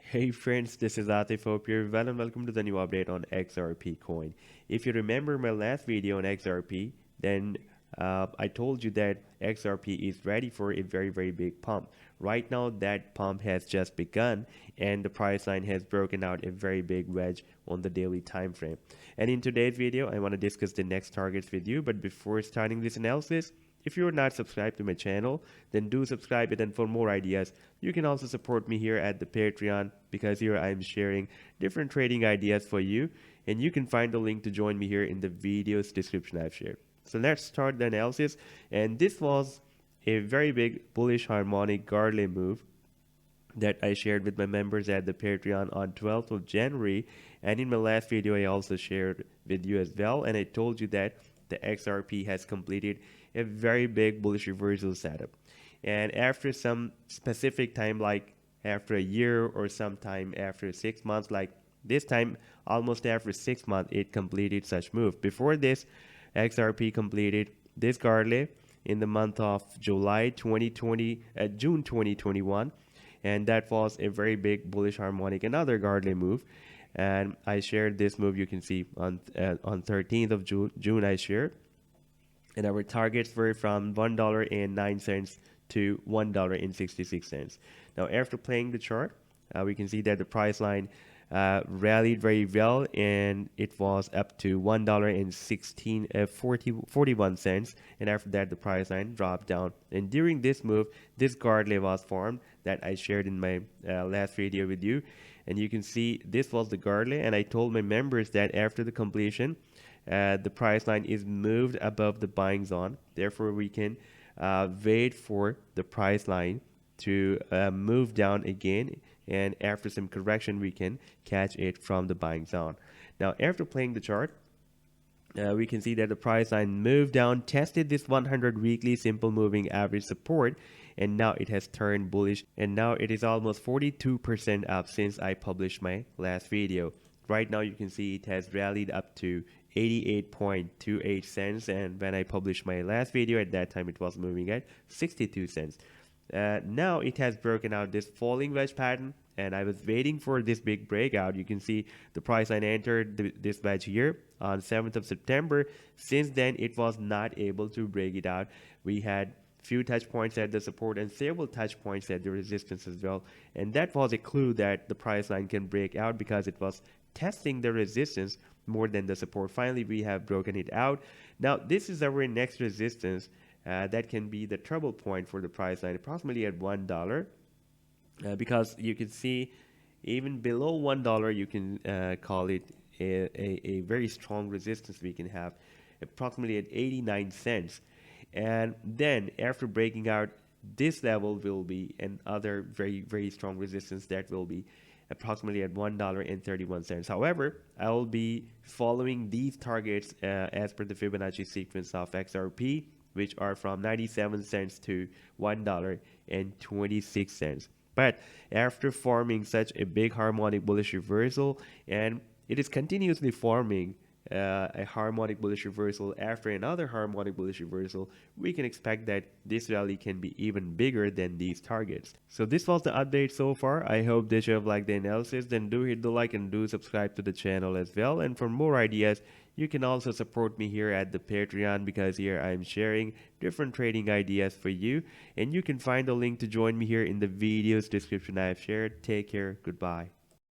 Hey friends, this is Atif. Hope you're well and welcome to the new update on XRP coin. If you remember my last video on XRP, then I told you that XRP is ready for a very big pump. Right now that pump has just begun and the price line has broken out a very big wedge on the daily time frame. And in today's video, I want to discuss the next targets with you. But before starting this analysis, if you are not subscribed to my channel, then do subscribe it, and for more ideas, you can also support me here at the Patreon because here I am sharing different trading ideas for you, and you can find the link to join me here in the video's description I've shared. So let's start the analysis, and this was a very big bullish harmonic Gartley move that I shared with my members at the Patreon on 12th of January, and in my last video I also shared with you as well, and I told you that the XRP has completed a very big bullish reversal setup. And after some specific time, like after a year or sometime after 6 months, like this time almost after 6 months, it completed such move. Before this, XRP completed this Gartley in the month of July 2020, June 2021, and that was a very big bullish harmonic, another Gartley move. And I shared this move. You can see on 13th of June I shared, and our targets were from $1.09 to $1.66. Now, after playing the chart, we can see that the price line rallied very well, and it was up to $1.41. And after that, the price line dropped down. And during this move, this Gartley was formed that I shared in my last video with you. And you can see this was the Gartley, and I told my members that after the completion, the price line is moved above the buying zone. Therefore, we can wait for the price line to move down again, and after some correction, we can catch it from the buying zone. Now, after playing the chart, we can see that the price line moved down, tested this 100 weekly simple moving average support, and now it has turned bullish, and now it is almost 42% up since I published my last video. Right now you can see it has rallied up to 88.28 cents, and when I published my last video at that time it was moving at 62 cents. Now it has broken out this falling wedge pattern, and I was waiting for this big breakout. You can see the price line entered this wedge here on 7th of September. Since then it was not able to break it out. We had few touch points at the support and several touch points at the resistance as well, and that was a clue that the price line can break out because it was testing the resistance more than the support. Finally, we have broken it out. Now this is our next resistance. That can be the trouble point for the price line, approximately at $1, because you can see even below $1 you can call it a very strong resistance. We can have approximately at 89 cents, and then after breaking out this level will be another very strong resistance that will be approximately at $1.31. However, I will be following these targets as per the Fibonacci sequence of XRP, which are from 97 cents to $1.26. But after forming such a big harmonic bullish reversal, and it is continuously forming a harmonic bullish reversal after another harmonic bullish reversal, we can expect that this rally can be even bigger than these targets. So this was the update so far. I hope that you have liked the analysis. Then do hit the like and do subscribe to the channel as well. And for more ideas, you can also support me here at the Patreon, because here I am sharing different trading ideas for you, and you can find the link to join me here in the video's description I have shared. Take care. Goodbye.